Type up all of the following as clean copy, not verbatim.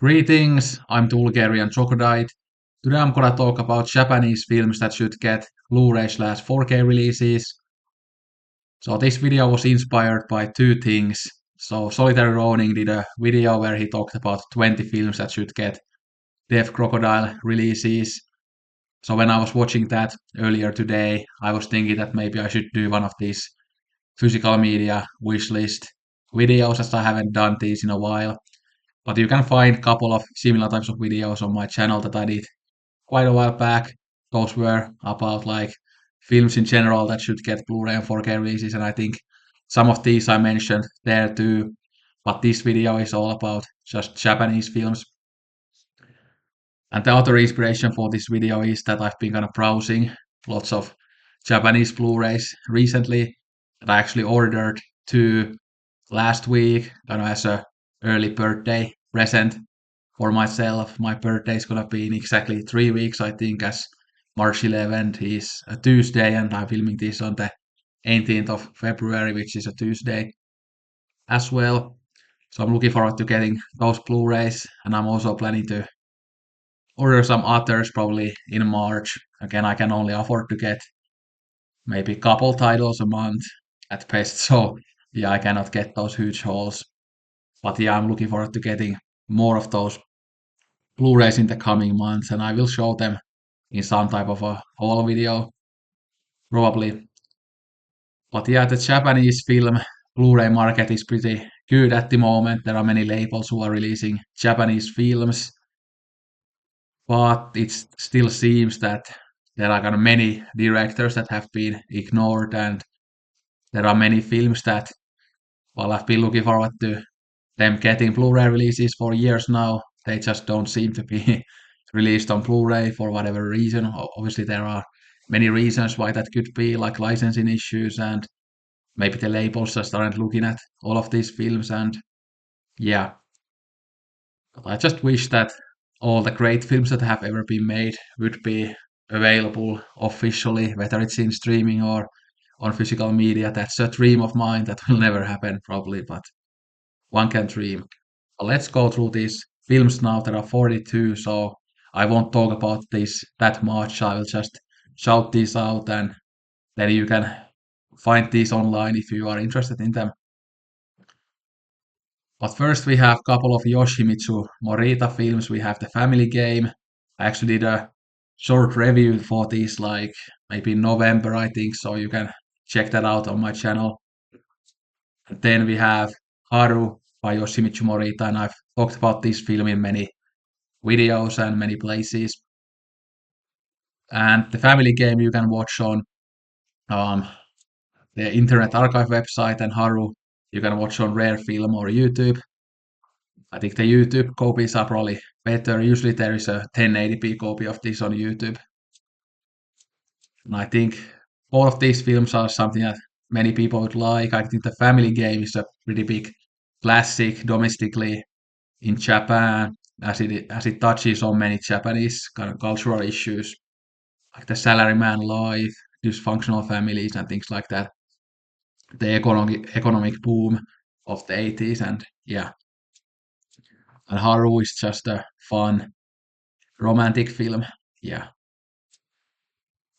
Greetings, I'm the Bulgarian Troglodyte. Today I'm gonna talk about Japanese films that should get Blu-ray/4K releases. So this video was inspired by two things. So Solitary Ronin did a video where he talked about 20 films that should get Death Crocodile releases. So when I was watching that earlier today, I was thinking that maybe I should do one of these physical media wishlist videos, as I haven't done these in a while. But you can find a couple of similar types of videos on my channel that I did quite a while back. Those were about like films in general that should get Blu-ray and 4K releases, and I think some of these I mentioned there too. But this video is all about just Japanese films. And the other inspiration for this video is that I've been kind of browsing lots of Japanese Blu-rays recently. And I actually ordered two last week, kind of as a early birthday present for myself. My birthday is gonna be in exactly 3 weeks, I think, as March 11th is a Tuesday, and I'm filming this on the 18th of February, which is a Tuesday as well. So I'm looking forward to getting those Blu-rays, and I'm also planning to order some others probably in March. Again, I can only afford to get maybe a couple titles a month at best, so yeah, I cannot get those huge hauls. But yeah, I'm looking forward to getting more of those Blu-rays in the coming months, and I will show them in some type of a haul video, probably. But yeah, the Japanese film Blu-ray market is pretty good at the moment. There are many labels who are releasing Japanese films, but it still seems that there are kind of many directors that have been ignored, and there are many films that, well, I've been looking forward to them getting Blu-ray releases for years now. They just don't seem to be released on Blu-ray for whatever reason. Obviously, there are many reasons why that could be, like licensing issues, and maybe the labels just aren't looking at all of these films. And yeah, I just wish that all the great films that have ever been made would be available officially, whether it's in streaming or on physical media. That's a dream of mine that will never happen, probably, but one can dream. Let's go through these films now. There are 42, so I won't talk about this that much. I will just shout these out, and then you can find these online if you are interested in them. But first we have a couple of Yoshimitsu Morita films. We have The Family Game. I actually did a short review for these like maybe in November, I think, so you can check that out on my channel. And then we have Haru by Yoshimitsu Morita, and I've talked about this film in many videos and many places. And The Family Game you can watch on um, the Internet Archive website, and Haru you can watch on Rare Film or YouTube. I think the YouTube copies are probably better. Usually there is a 1080p copy of this on YouTube. And I think all of these films are something that many people would like. I think The Family Game is a pretty big classic domestically in Japan, as it touches on many Japanese kind of cultural issues, like the salaryman life, dysfunctional families, and things like that. The economic boom of the 80s, and yeah. And Haru is just a fun romantic film. Yeah.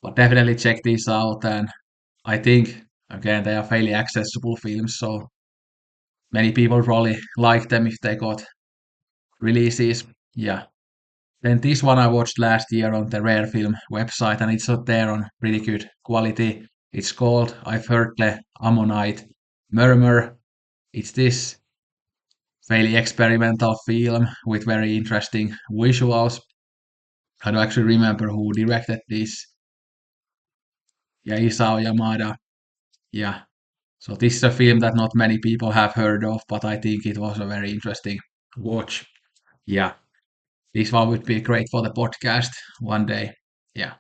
But definitely check these out, and I think again they are fairly accessible films, so many people probably like them if they got releases. Yeah. Then this one I watched last year on the Rare Film website, and it's not there on pretty good quality. It's called, I've heard, the Ammonite Murmur. It's this fairly experimental film with very interesting visuals. I don't actually remember who directed this. Yeah, Isao Yamada. Yeah. So this is a film that not many people have heard of, but I think it was a very interesting watch. Yeah. This one would be great for the podcast one day. Yeah.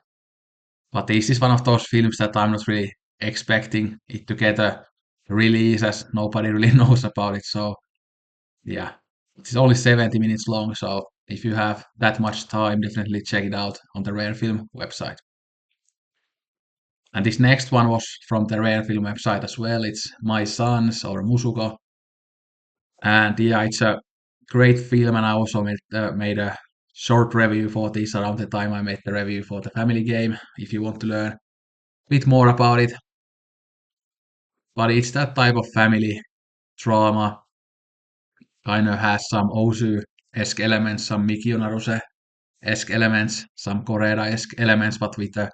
But this is one of those films that I'm not really expecting it to get a release, as nobody really knows about it. So yeah. It's only 70 minutes long, so if you have that much time, definitely check it out on the Rare Film website. And this next one was from the Rare Film website as well. It's My Sons or Musuko. And yeah, it's a great film, and I also made a short review for this around the time I made the review for the Family Game, if you want to learn a bit more about it. But it's that type of family drama, kind of has some Ozu-esque elements, some Mikio Naruse-esque elements, some Koreda-esque elements, but with a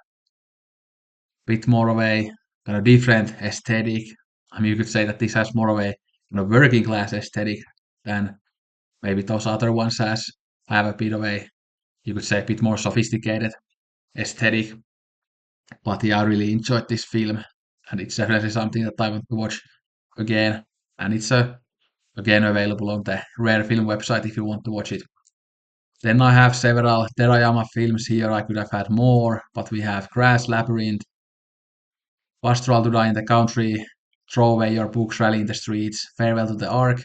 bit more of a kind of different aesthetic. I mean, you could say that this has more of a kind of working class aesthetic than maybe those other ones have a bit of a, you could say, a bit more sophisticated aesthetic. But yeah, I really enjoyed this film, and it's definitely something that I want to watch again. And it's again available on the Rare Film website if you want to watch it. Then I have several Terayama films here. I could have had more, but we have Grass Labyrinth, Pastoral to Die in the Country, Throw Away Your Books, Rally in the Streets, Farewell to the Ark.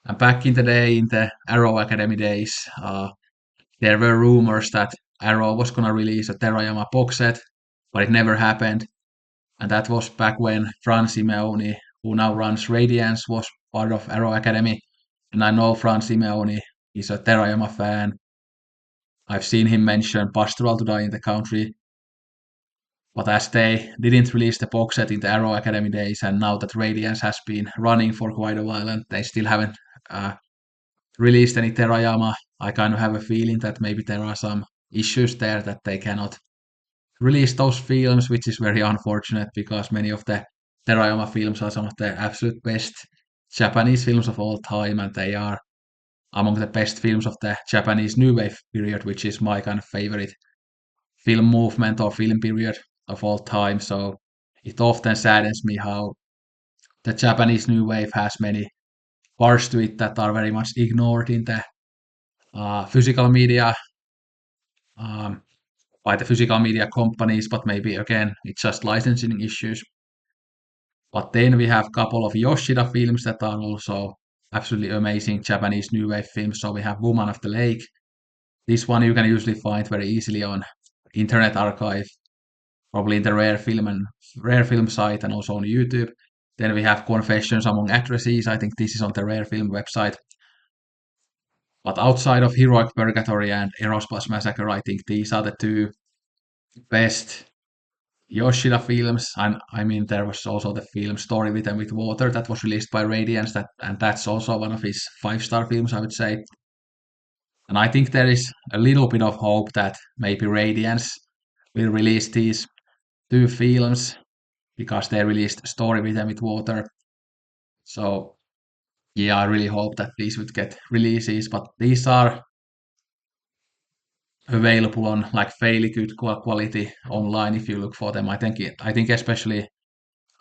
And back in the day, in the Arrow Academy days, there were rumors that Arrow was gonna release a Terayama box set, but it never happened. And that was back when Franz Simeoni, who now runs Radiance, was part of Arrow Academy. And I know Franz Simeoni is a Terayama fan. I've seen him mention Pastoral to Die in the Country. But as they didn't release the box set in the Arrow Academy days, and now that Radiance has been running for quite a while and they still haven't released any Terayama, I kind of have a feeling that maybe there are some issues there that they cannot release those films, which is very unfortunate because many of the Terayama films are some of the absolute best Japanese films of all time, and they are among the best films of the Japanese New Wave period, which is my kind of favorite film movement or film period of all time. So it often saddens me how the Japanese New Wave has many parts to it that are very much ignored in the physical media, um, by the physical media companies, but maybe again it's just licensing issues. But then we have a couple of Yoshida films that are also absolutely amazing Japanese New Wave films. So we have Woman of the Lake. This one you can usually find very easily on Internet Archive, probably in the Rare Film site, and also on YouTube. Then we have Confessions Among Actresses. I think this is on the Rare Film website. But outside of Heroic Purgatory and Aerospace Massacre, I think these are the two best Yoshida films. And I mean, there was also the film Story with and with Water that was released by Radiance, and that's also one of his 5-star films, I would say. And I think there is a little bit of hope that maybe Radiance will release these two films because they released Story with and with Water. So yeah, I really hope that these would get releases, but these are available on like fairly good quality online if you look for them. I think especially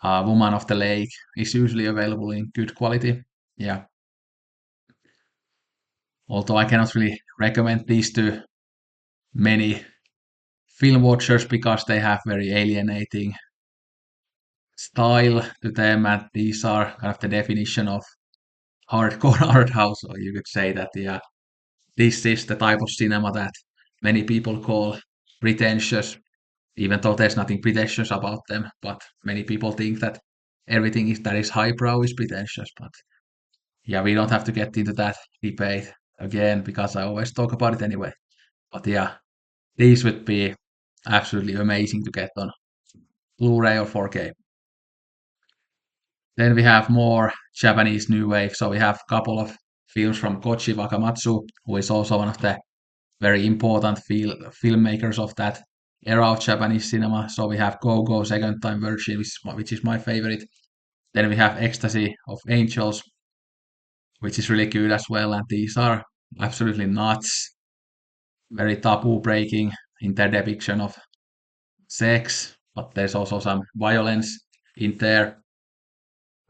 Woman of the Lake is usually available in good quality. Yeah. Although I cannot really recommend these to many film watchers because they have very alienating style to them, and these are kind of the definition of hardcore art house. So you could say that, yeah, this is the type of cinema that many people call pretentious, even though there's nothing pretentious about them. But many people think that everything that is highbrow is pretentious. But yeah, we don't have to get into that debate again because I always talk about it anyway. But yeah, these would be absolutely amazing to get on Blu-ray or 4K. Then we have more Japanese New Wave. So we have a couple of films from Koichi Wakamatsu, who is also one of the very important filmmakers of that era of Japanese cinema. So we have Go Go Second Time Virgin, which is my favorite. Then we have Ecstasy of Angels, which is really good as well. And these are absolutely nuts, very taboo breaking in their depiction of sex, but there's also some violence in there.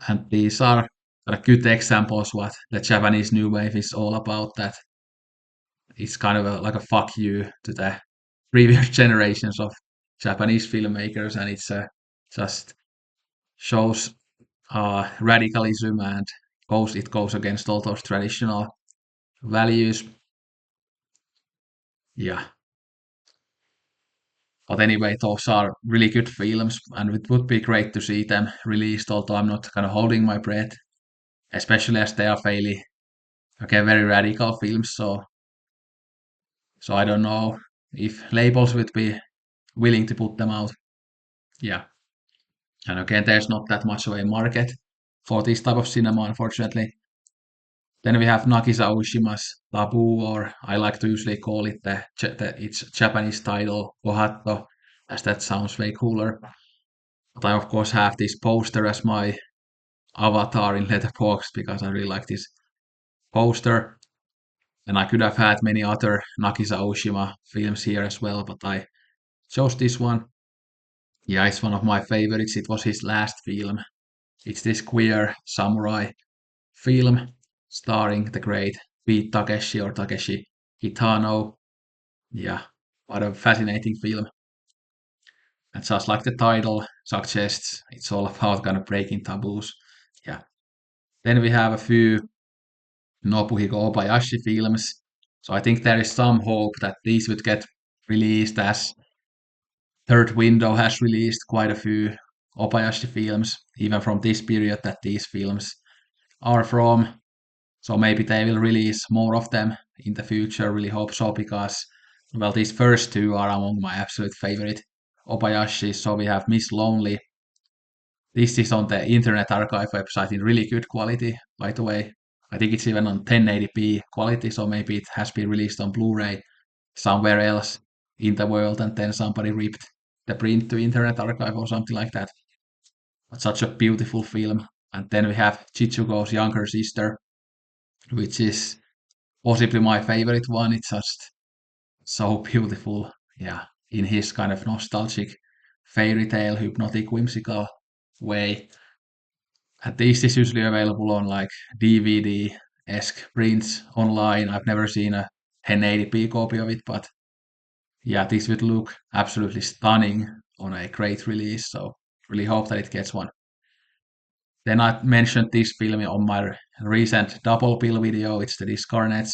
And these are good examples what the Japanese New Wave is all about. That it's kind of like a fuck you to the previous generations of Japanese filmmakers, and it's just shows radicalism and goes against all those traditional values. Yeah. But anyway, those are really good films, and it would be great to see them released. Although I'm not kind of holding my breath, especially as they are fairly okay, very radical films. So I don't know if labels would be willing to put them out. Yeah, and again, there's not that much of a market for this type of cinema, unfortunately. Then we have Nagisa Oshima's Taboo, or I like to usually call it its Japanese title, Gohatto, as that sounds way cooler. But I of course have this poster as my avatar in Letterboxd because I really like this poster. And I could have had many other Nagisa Oshima films here as well, but I chose this one. Yeah, it's one of my favorites. It was his last film. It's this queer samurai film starring the great Pete Takeshi or Takeshi Kitano. Yeah, what a fascinating film. And just like the title suggests, it's all about kind of breaking taboos. Yeah. Then we have a few Nobuhiko Obayashi films. So I think there is some hope that these would get released, as Third Window has released quite a few Obayashi films, even from this period that these films are from. So maybe they will release more of them in the future. Really hope so, because well, these first two are among my absolute favorite Obayashi. So we have Miss Lonely. This is on the Internet Archive website in really good quality, by the way. I think it's even on 1080p quality, so maybe it has been released on Blu-ray somewhere else in the world, and then somebody ripped the print to Internet Archive or something like that. But such a beautiful film. And then we have Chizuko's younger sister, which is possibly my favorite one. It's just so beautiful. Yeah, in his kind of nostalgic fairy tale, hypnotic, whimsical way. And this is usually available on like DVD-esque prints online. I've never seen a 1080p copy of it, but yeah, this would look absolutely stunning on a great release. So really hope that it gets one. Then I mentioned this film on my recent double bill video. It's the Discarnates,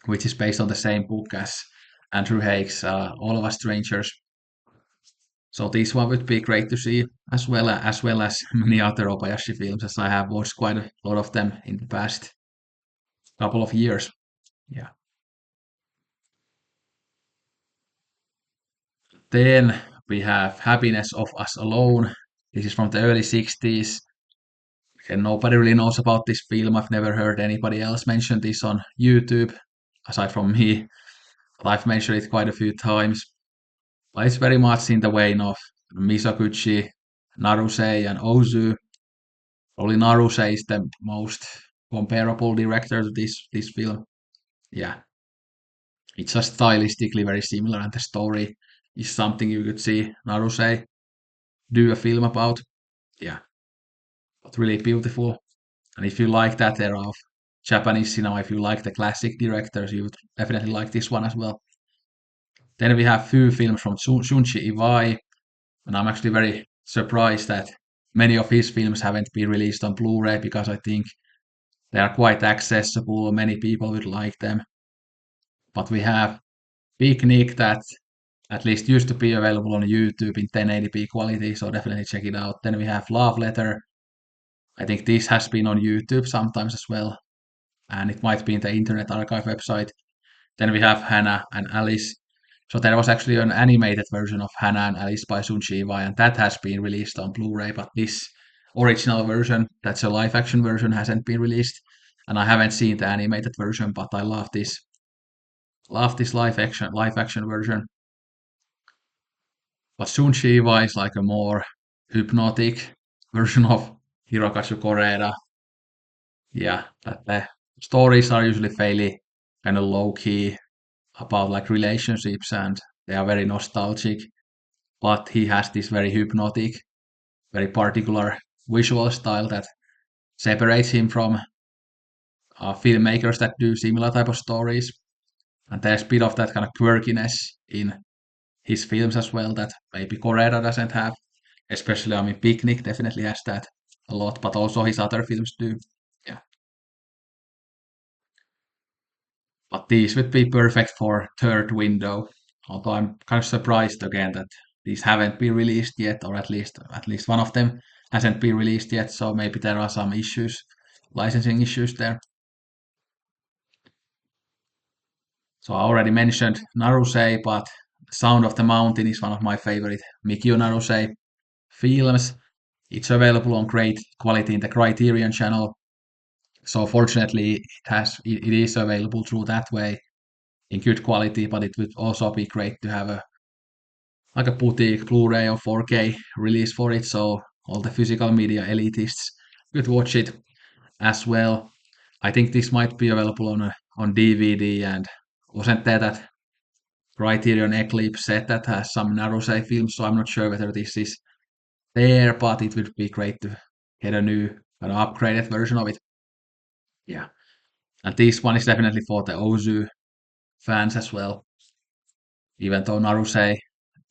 which is based on the same book as Andrew Haig's All of Us Strangers. So this one would be great to see, as well as many other Obayashi films, as I have watched quite a lot of them in the past couple of years. Yeah. Then we have Happiness of Us Alone. This is from the early 60s. And nobody really knows about this film. I've never heard anybody else mention this on YouTube, aside from me. But I've mentioned it quite a few times. But it's very much in the vein of Misoguchi, Naruse, and Ozu. Probably Naruse is the most comparable director to this film. Yeah, it's just stylistically very similar, and the story is something you could see Naruse do a film about. Yeah, but really beautiful. And if you like that era of Japanese cinema, if you like the classic directors, you would definitely like this one as well. Then we have few films from Shunji Iwai, and I'm actually very surprised that many of his films haven't been released on Blu-ray, because I think they are quite accessible. Many people would like them. But we have Picnic, that at least used to be available on YouTube in 1080p quality, so definitely check it out. Then we have Love Letter. I think this has been on YouTube sometimes as well, and it might be in the Internet Archive website. Then we have Hana and Alice. So there was actually an animated version of Hana and Alice by Shunji Iwai, and that has been released on Blu-ray, but this original version, that's a live-action version, hasn't been released. And I haven't seen the animated version, but I love this live-action version. But Shunji Iwai is like a more hypnotic version of Hirokazu Koreeda. Yeah, that the stories are usually fairly kind of low-key about like relationships, and they are very nostalgic, but he has this very hypnotic, very particular visual style that separates him from filmmakers that do similar type of stories. And there's a bit of that kind of quirkiness in his films as well that maybe Koreeda doesn't have. Especially, I mean, Picnic definitely has that a lot, but also his other films do. Yeah. But these would be perfect for Third Window. Although I'm kind of surprised again that these haven't been released yet, or at least one of them hasn't been released yet. So maybe there are some issues, licensing issues there. So I already mentioned Naruse, but Sound of the Mountain is one of my favorite Mikio Naruse films. It's available on great quality in the Criterion channel. So fortunately, it is available through that way in good quality, but it would also be great to have a boutique Blu-ray or 4K release for it, so all the physical media elitists could watch it as well. I think this might be available on DVD, and wasn't there that Criterion Eclipse set that has some Naruse films, so I'm not sure whether this is there, but it would be great to get a new kind of upgraded version of it. Yeah. And this one is definitely for the Ozu fans as well. Even though Naruse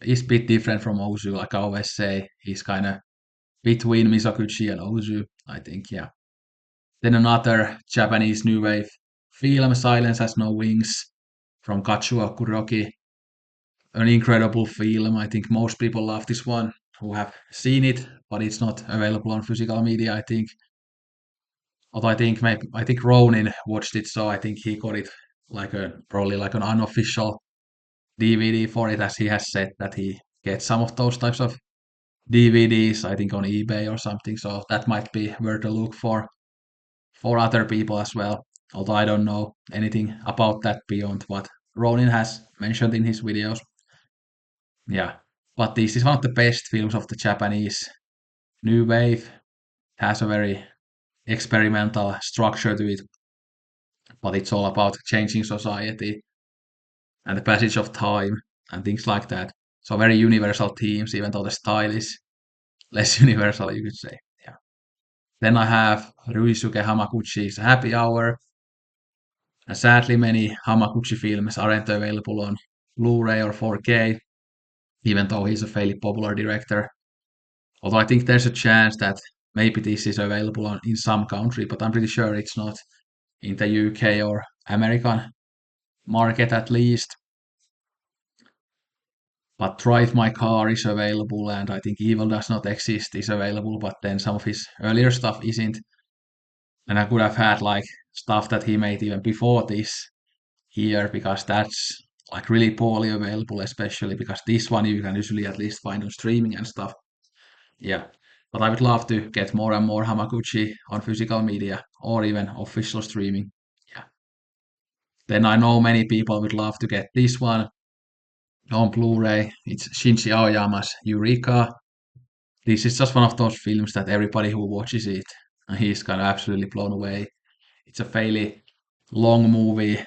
is a bit different from Ozu, like I always say, he's kind of between Misoguchi and Ozu, I think, yeah. Then another Japanese new wave film, Silence Has No Wings, from Katsuo Kuroki. An incredible film. I think most people love this one who have seen it, but it's not available on physical media, I think. Although I think Ronin watched it, so I think he got it probably like an unofficial DVD for it, as he has said that he gets some of those types of DVDs, I think on eBay or something. So that might be worth a look for other people as well. Although I don't know anything about that beyond what Ronin has mentioned in his videos. Yeah, but this is one of the best films of the Japanese new wave. It has a very experimental structure to it, but it's all about changing society and the passage of time and things like that. So very universal themes, even though the style is less universal, you could say. Yeah. Then I have Ruisuke Hamaguchi's Happy Hour. And sadly, many Hamaguchi films aren't available on Blu-ray or 4K, even though he's a fairly popular director. Although I think there's a chance that maybe this is available in some country, but I'm pretty sure it's not in the UK or American market at least. But Drive My Car is available, and I think Evil Does Not Exist is available, but then some of his earlier stuff isn't. And I could have had like stuff that he made even before this here, because that's like really poorly available, especially because this one you can usually at least find on streaming and stuff. Yeah. But I would love to get more and more Hamaguchi on physical media or even official streaming. Yeah. Then I know many people would love to get this one on Blu-ray. It's Shinji Aoyama's Eureka. This is just one of those films that everybody who watches it, he's kind of absolutely blown away. It's a fairly long movie,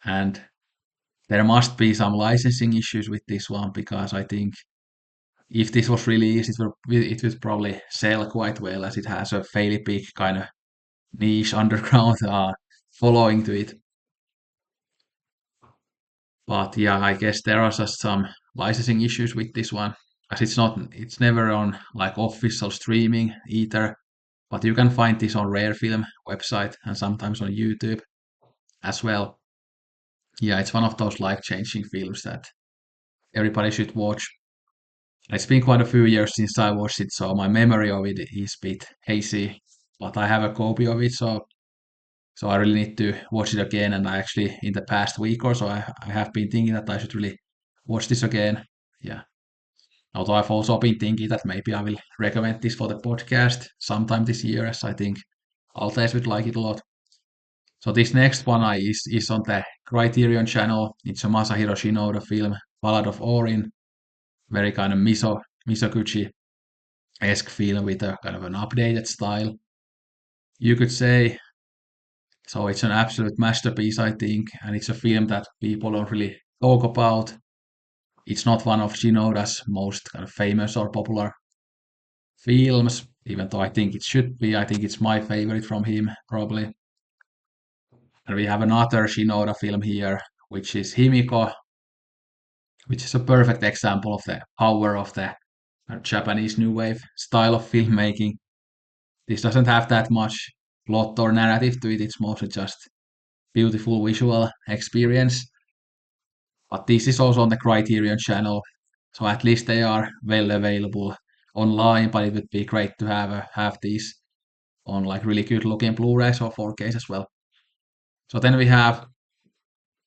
and there must be some licensing issues with this one, because I think if this was released, it would probably sell quite well, as it has a fairly big kind of niche underground following to it. But yeah, I guess there are just some licensing issues with this one, as it's never on like official streaming either. But you can find this on Rare Film website and sometimes on YouTube as well. Yeah, it's one of those life-changing films that everybody should watch. It's been quite a few years since I watched it, so my memory of it is a bit hazy. But I have a copy of it, so I really need to watch it again. And I actually, in the past week or so, I have been thinking that I should really watch this again. Yeah. Although I've also been thinking that maybe I will recommend this for the podcast sometime this year, as I think Altes would like it a lot. So this next one is on the Criterion channel. It's a Masahiro Shinoda film, Ballad of Orin, very kind of Misoguchi-esque film with a kind of an updated style, you could say. So it's an absolute masterpiece, I think, and it's a film that people don't really talk about. It's not one of Shinoda's most kind of famous or popular films, even though I think it should be. I think it's my favorite from him, probably. And we have another Shinoda film here, which is Himiko, which is a perfect example of the power of the Japanese new wave style of filmmaking. This doesn't have that much plot or narrative to it, it's mostly just beautiful visual experience. But this is also on the Criterion channel, so at least they are well available online, but it would be great to have these on like really good looking Blu-rays or 4Ks as well. So then we have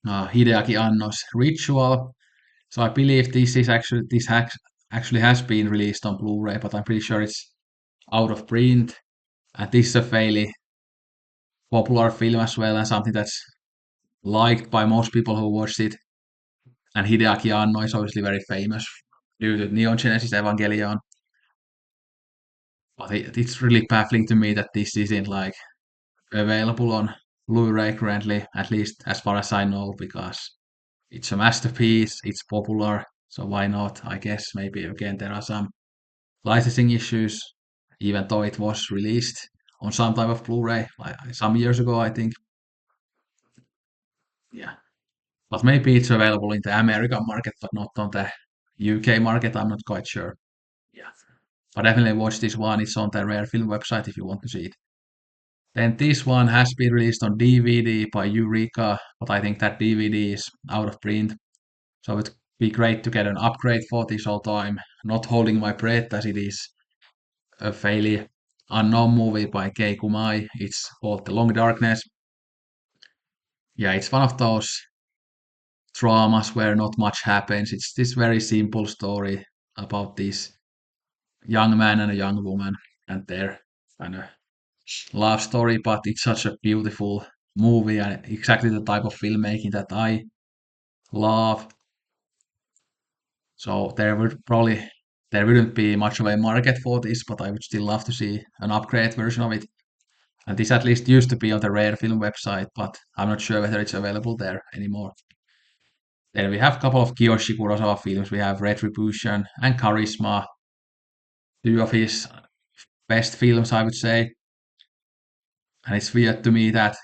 Hideaki Anno's Ritual. So I believe this actually has been released on Blu-ray, but I'm pretty sure it's out of print. And this is a fairly popular film as well, and something that's liked by most people who watched it. And Hideaki Anno is obviously very famous due to Neon Genesis Evangelion. But it's really baffling to me that this isn't like available on Blu-ray currently, at least as far as I know, because it's a masterpiece, it's popular, so why not? I guess maybe again there are some licensing issues, even though it was released on some type of Blu-ray like some years ago, I think. Yeah, but maybe it's available in the American market, but not on the UK market. I'm not quite sure. Yeah, but definitely watch this one. It's on the Rare Film website if you want to see it. Then this one has been released on DVD by Eureka, but I think that DVD is out of print. So it'd be great to get an upgrade for this, although I'm not holding my breath as it is a fairly unknown movie by Kei Kumai. It's called The Long Darkness. Yeah, it's one of those dramas where not much happens. It's this very simple story about this young man and a young woman and their kind of love story, but it's such a beautiful movie and exactly the type of filmmaking that I love. So there wouldn't be much of a market for this, but I would still love to see an upgrade version of it. And this at least used to be on the Rare Film website, but I'm not sure whether it's available there anymore. Then we have a couple of Kiyoshi Kurosawa films. We have Retribution and Charisma, two of his best films, I would say. And it's weird to me that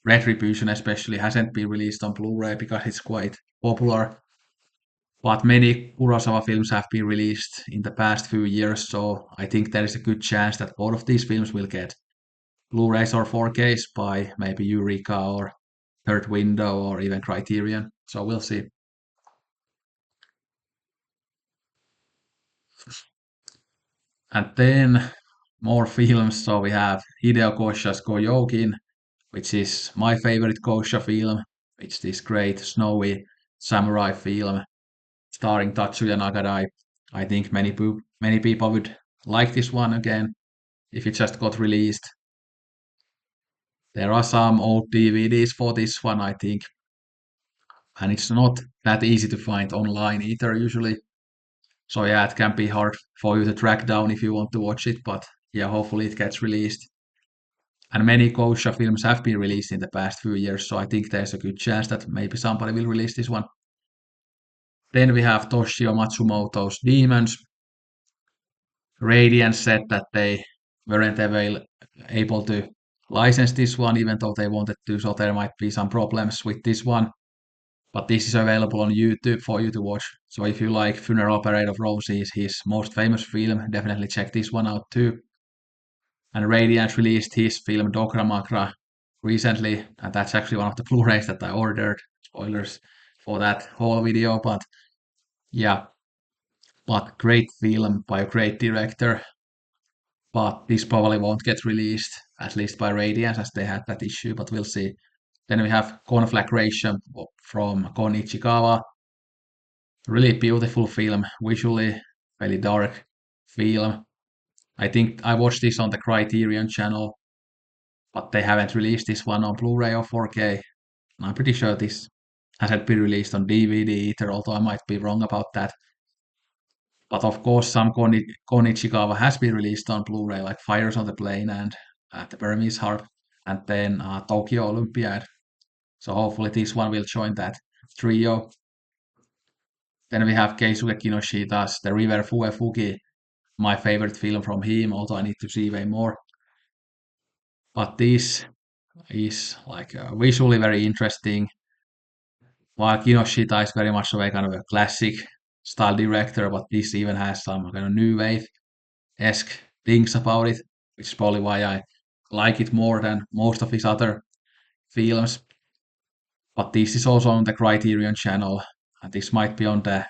Retribution especially hasn't been released on Blu-ray because it's quite popular. But many Kurosawa films have been released in the past few years, so I think there is a good chance that both of these films will get Blu-rays or 4Ks by maybe Eureka or Third Window or even Criterion. So we'll see. And then more films. So we have Hideo Kosha's Goyokin, which is my favorite Kosha film. It's this great snowy samurai film starring Tatsuya Nagadai. I think many people would like this one again if it just got released. There are some old DVDs for this one, I think, and it's not that easy to find online either usually. So yeah, it can be hard for you to track down if you want to watch it, but yeah, hopefully it gets released. And many Kosha films have been released in the past few years, so I think there's a good chance that maybe somebody will release this one. Then we have Toshio Matsumoto's Demons. Radiant said that they weren't able to license this one, even though they wanted to, so there might be some problems with this one. But this is available on YouTube for you to watch. So if you like Funeral Parade of Roses, his most famous film, definitely check this one out too. And Radiant released his film Dogra Magra recently, and that's actually one of the Blu-rays that I ordered. Spoilers for that whole video, but yeah, but great film by a great director. But this probably won't get released, at least by Radiant, as they had that issue, but we'll see. Then we have Conflagration from Kon Ichikawa. Really beautiful film, visually, very dark film. I think I watched this on the Criterion channel, but they haven't released this one on Blu-ray or 4K. I'm pretty sure this hasn't been released on DVD either, although I might be wrong about that. But of course, some Konichigawa has been released on Blu-ray, like Fires on the Plane and the Burmese Harp, and then Tokyo Olympiad. So hopefully this one will join that trio. Then we have Keisuke Kinoshita's The River Fuefuki, my favorite film from him, although I need to see way more. But this is like visually very interesting. While Kinoshita is very much of a kind of a classic style director, but this even has some kind of new wave-esque things about it, which is probably why I like it more than most of his other films. But this is also on the Criterion channel, and this might be on the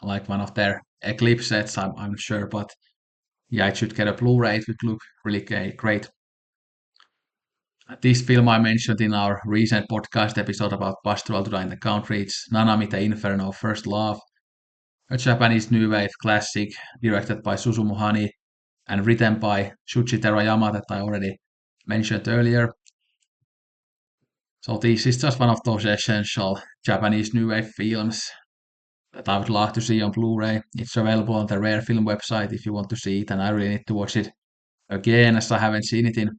like one of their Eclipse sets, I'm not sure, but yeah, it should get a Blu-ray. It would look really great. This film I mentioned in our recent podcast episode about Pastoral in the Country. It's Nanami the Inferno First Love, a Japanese new wave classic directed by Susumu Hani and written by Shuji Terayama that I already mentioned earlier. So this is just one of those essential Japanese new wave films that I would love to see on Blu-ray. It's available on the Rare Film website if you want to see it, and I really need to watch it again as I haven't seen it in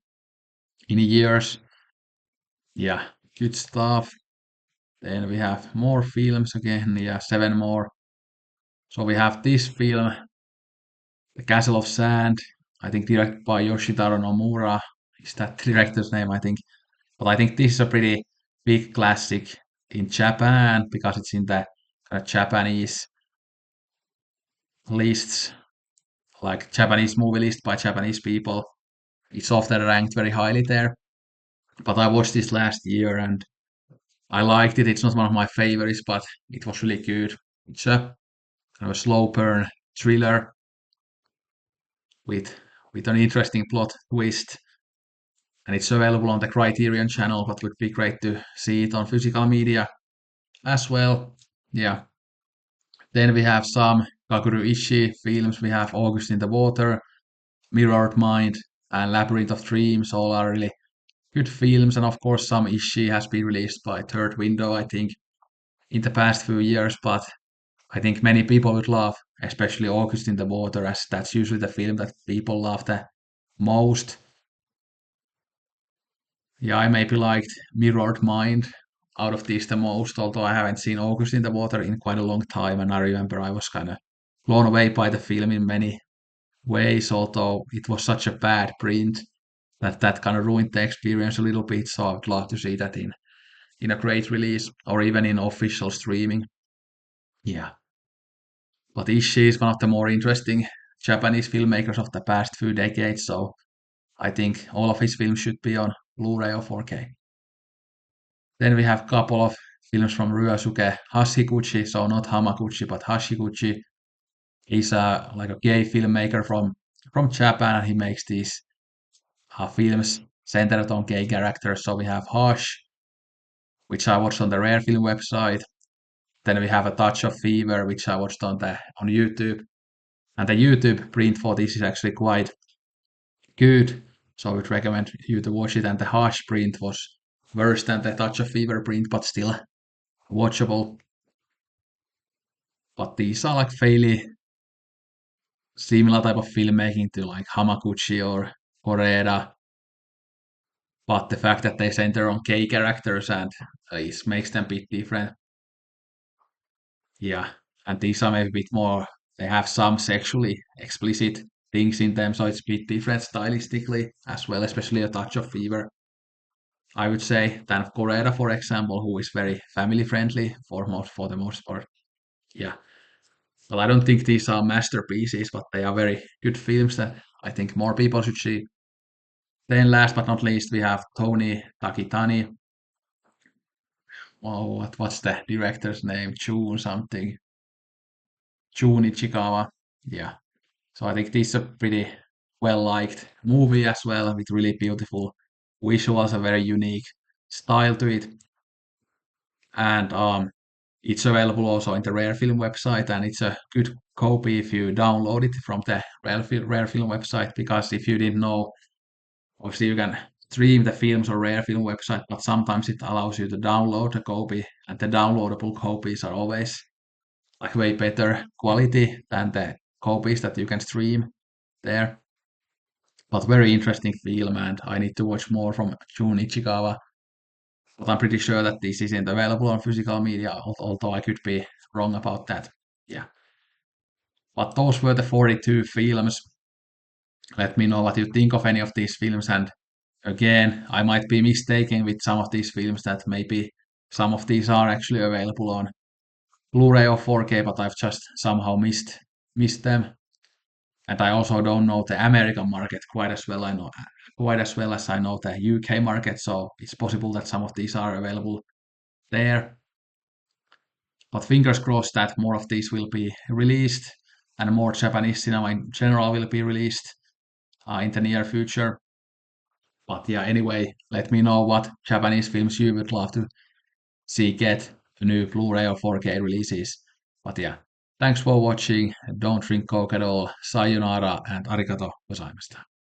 years. Yeah, good stuff. Then we have more films again. Yeah, 7 more. So we have this film, The Castle of Sand. I think directed by Yoshitaro Nomura. Is that the director's name? I think. But I think this is a pretty big classic in Japan because it's in the Japanese lists, like Japanese movie list by Japanese people. It's often ranked very highly there. But I watched this last year and I liked it. It's not one of my favorites, but it was really good. It's a kind of a slow burn thriller with with an interesting plot twist, and it's available on the Criterion channel, but would be great to see it on physical media as well. Yeah. Then we have some Kaguru Ishii films. We have August in the Water, Mirrored Mind, and Labyrinth of Dreams. All are really good films, and of course some Ishii has been released by Third Window, I think, in the past few years, but I think many people would love, especially August in the Water, as that's usually the film that people love the most. Yeah, I maybe liked Mirrored Mind out of these the most, although I haven't seen August in the Water in quite a long time, and I remember I was kind of blown away by the film in many ways, although it was such a bad print that kind of ruined the experience a little bit, so I would love to see that in a great release or even in official streaming. Yeah. But Ishii is one of the more interesting Japanese filmmakers of the past few decades, so I think all of his films should be on Blu-ray or 4K. Then we have a couple of films from Ryosuke Hashiguchi, so not Hamaguchi, but Hashiguchi. He's like a gay filmmaker from Japan, and he makes these films centered on gay characters. So we have Hush, which I watched on the Rare Film website. Then we have A Touch of Fever, which I watched on YouTube. And the YouTube print for this is actually quite good, so I would recommend you to watch it. And the Hush print was worse than the Touch of Fever print, but still watchable. But these are like fairly similar type of filmmaking to like Hamaguchi or Koreda. But the fact that they center on gay characters and it makes them a bit different. Yeah, and these are maybe a bit more. They have some sexually explicit things in them, so it's a bit different stylistically as well, especially A Touch of Fever. I would say than Korea, for example, who is very family friendly for the most part. Yeah. Well, I don't think these are masterpieces, but they are very good films that I think more people should see. Then last but not least, we have Tony Takitani. Oh, what's the director's name? Jun something. Jun Ichikawa. Yeah. So I think this is a pretty well liked movie as well, with really beautiful visuals, a very unique style to it. And it's available also in the Rare Film website, and it's a good copy if you download it from the Rare Film website, because if you didn't know, obviously you can stream the films on Rare Film website, but sometimes it allows you to download a copy, and the downloadable copies are always like way better quality than the copies that you can stream there. But very interesting film, and I need to watch more from Jun Ichikawa. But I'm pretty sure that this isn't available on physical media, although I could be wrong about that. Yeah. But those were the 42 films. Let me know what you think of any of these films. And again, I might be mistaken with some of these films, that maybe some of these are actually available on Blu-ray or 4K, but I've just somehow missed them. And I also don't know the American market quite as well. I know quite as well as I know the UK market, so it's possible that some of these are available there. But fingers crossed that more of these will be released, and more Japanese cinema in general will be released in the near future. But yeah, anyway, let me know what Japanese films you would love to see get the new Blu-ray or 4K releases. But yeah, thanks for watching. Don't drink Coke at all. Sayonara and arigato gozaimashita.